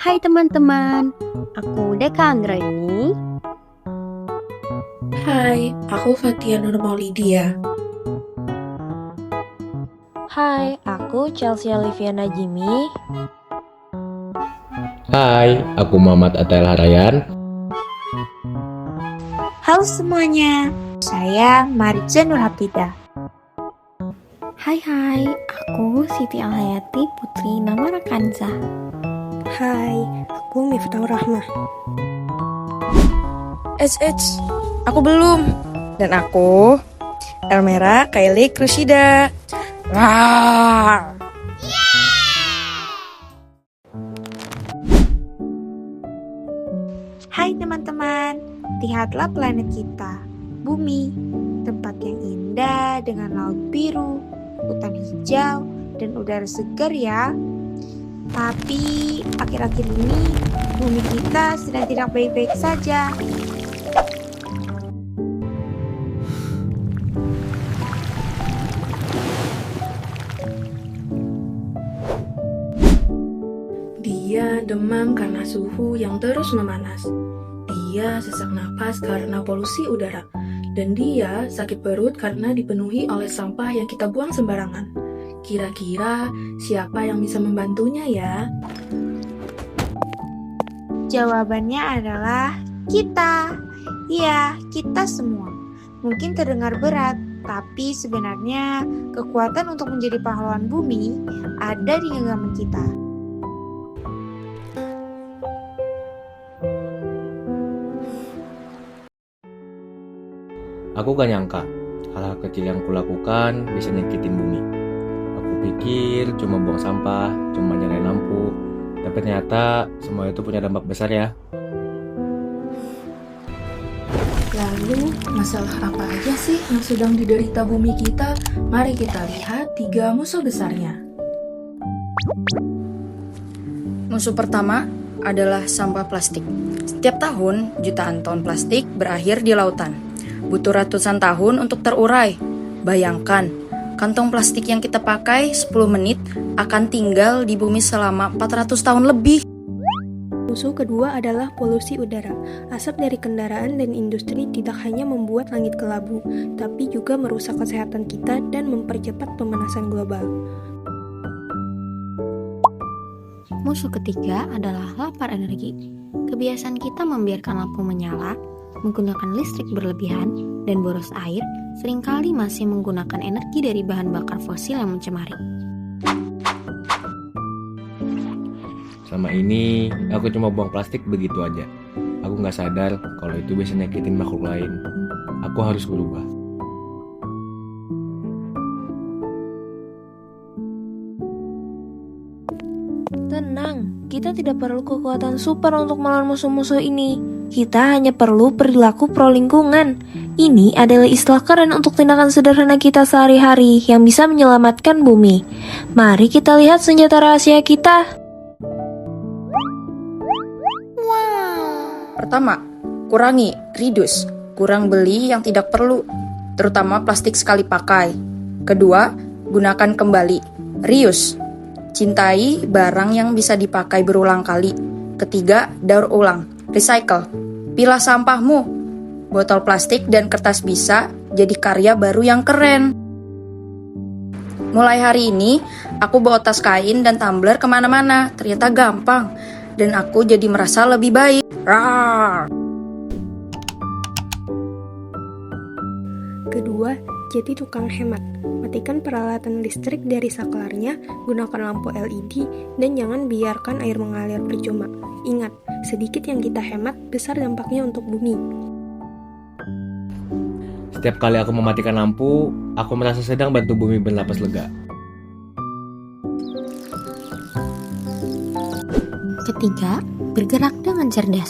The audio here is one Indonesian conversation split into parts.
Hai teman-teman, aku Deka Anggraini. Hai, aku Fatia Nur Maulidia. Hai, aku Chelsea Olivia Najimi. Hai, aku Muhammad Atail Harayan. Halo semuanya, saya Mariza Nurhapida. Hai, aku Siti Alhayati Putri nama Rakanza. Hai, aku Miftahur Rahmah. Aku belum. Dan aku Elmera Kaili Krusida. Rawr. Hai teman-teman, lihatlah planet kita, Bumi, tempat yang indah dengan laut biru, hutan hijau, dan udara segar ya. Tapi akhir-akhir ini bumi kita sedang tidak baik-baik saja. Dia demam karena suhu yang terus memanas. Dia sesak napas karena polusi udara. Dan dia sakit perut karena dipenuhi oleh sampah yang kita buang sembarangan. Kira-kira siapa yang bisa membantunya ya? Jawabannya adalah kita. Iya, kita semua. Mungkin terdengar berat, tapi sebenarnya kekuatan untuk menjadi pahlawan bumi ada di genggaman kita. Aku gak nyangka, hal-hal kecil yang kulakukan bisa nyakitin bumi. Aku pikir cuma buang sampah, cuma nyalain lampu. Tapi ternyata semua itu punya dampak besar ya. Lalu, masalah apa aja sih yang sedang diderita bumi kita? Mari kita lihat 3 musuh besarnya. Musuh pertama adalah sampah plastik. Setiap tahun, jutaan ton plastik berakhir di lautan. Butuh ratusan tahun untuk terurai. Bayangkan, kantong plastik yang kita pakai 10 menit akan tinggal di bumi selama 400 tahun lebih. Musuh kedua adalah polusi udara. Asap dari kendaraan dan industri tidak hanya membuat langit kelabu, tapi juga merusak kesehatan kita dan mempercepat pemanasan global. Musuh ketiga adalah lapar energi. Kebiasaan kita membiarkan lampu menyala, menggunakan listrik berlebihan, dan boros air seringkali masih menggunakan energi dari bahan bakar fosil yang mencemari. Selama ini, aku cuma buang plastik begitu aja. Aku gak sadar kalau itu bisa nyakitin makhluk lain. Aku harus berubah. Tenang, kita tidak perlu kekuatan super untuk melawan musuh-musuh ini. Kita hanya perlu perilaku pro lingkungan. Ini adalah istilah keren untuk tindakan sederhana kita sehari-hari yang bisa menyelamatkan bumi. Mari kita lihat senjata rahasia kita. Pertama, kurangi, reduce, kurang beli yang tidak perlu, terutama plastik sekali pakai. Kedua, gunakan kembali, reuse, cintai barang yang bisa dipakai berulang kali. Ketiga, daur ulang, recycle, pilah sampahmu, botol plastik dan kertas bisa jadi karya baru yang keren. Mulai hari ini, aku bawa tas kain dan tumbler kemana-mana, ternyata gampang. Dan aku jadi merasa lebih baik. Rawr. Kedua, jadi tukang hemat. Matikan peralatan listrik dari saklarnya, gunakan lampu LED, dan jangan biarkan air mengalir percuma. Ingat, sedikit yang kita hemat, besar dampaknya untuk bumi. Setiap kali aku mematikan lampu, aku merasa sedang bantu bumi bernapas lega. Ketiga, bergerak dengan cerdas.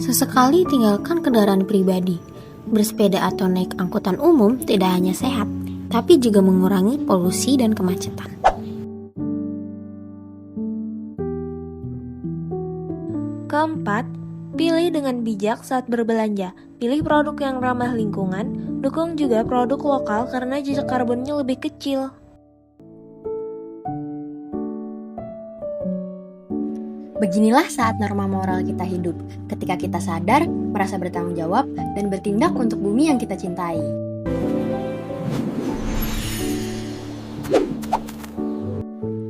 Sesekali tinggalkan kendaraan pribadi. Bersepeda atau naik angkutan umum tidak hanya sehat, tapi juga mengurangi polusi dan kemacetan. Keempat, pilih dengan bijak saat berbelanja. Pilih produk yang ramah lingkungan, dukung juga produk lokal karena jejak karbonnya lebih kecil. Beginilah saat norma moral kita hidup, ketika kita sadar, merasa bertanggung jawab, dan bertindak untuk bumi yang kita cintai.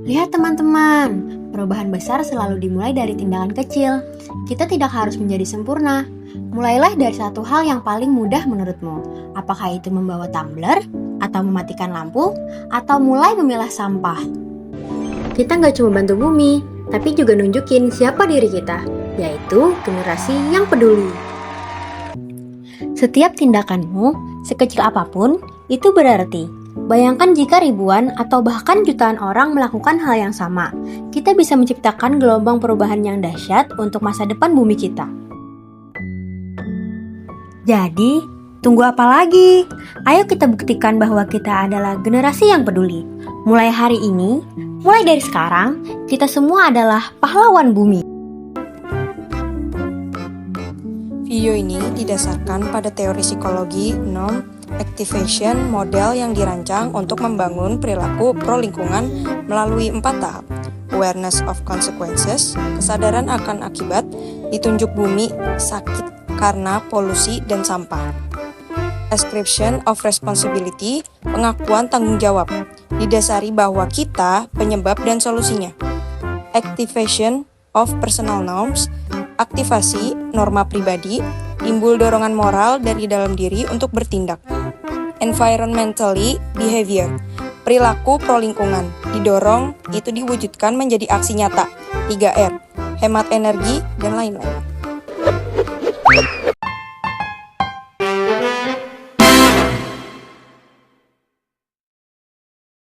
Lihat teman-teman, perubahan besar selalu dimulai dari tindakan kecil. Kita tidak harus menjadi sempurna. Mulailah dari satu hal yang paling mudah menurutmu. Apakah itu membawa tumbler, atau mematikan lampu, atau mulai memilah sampah. Kita nggak cuma bantu bumi, tapi juga nunjukin siapa diri kita, yaitu generasi yang peduli. Setiap tindakanmu, sekecil apapun, itu berarti. Bayangkan jika ribuan atau bahkan jutaan orang melakukan hal yang sama, kita bisa menciptakan gelombang perubahan yang dahsyat untuk masa depan bumi kita. Jadi, tunggu apa lagi? Ayo kita buktikan bahwa kita adalah generasi yang peduli. Mulai hari ini, mulai dari sekarang, kita semua adalah pahlawan bumi. Video ini didasarkan pada teori psikologi norm activation model yang dirancang untuk membangun perilaku pro-lingkungan melalui 4 tahap. Awareness of consequences, kesadaran akan akibat, ditunjuk bumi sakit karena polusi dan sampah. Ascription of responsibility, pengakuan tanggung jawab, didasari bahwa kita penyebab dan solusinya. Activation of personal norms, aktivasi norma pribadi, timbul dorongan moral dari dalam diri untuk bertindak. Environmentally behavior, perilaku pro-lingkungan, didorong itu diwujudkan menjadi aksi nyata. 3R, hemat energi, dan lain-lain.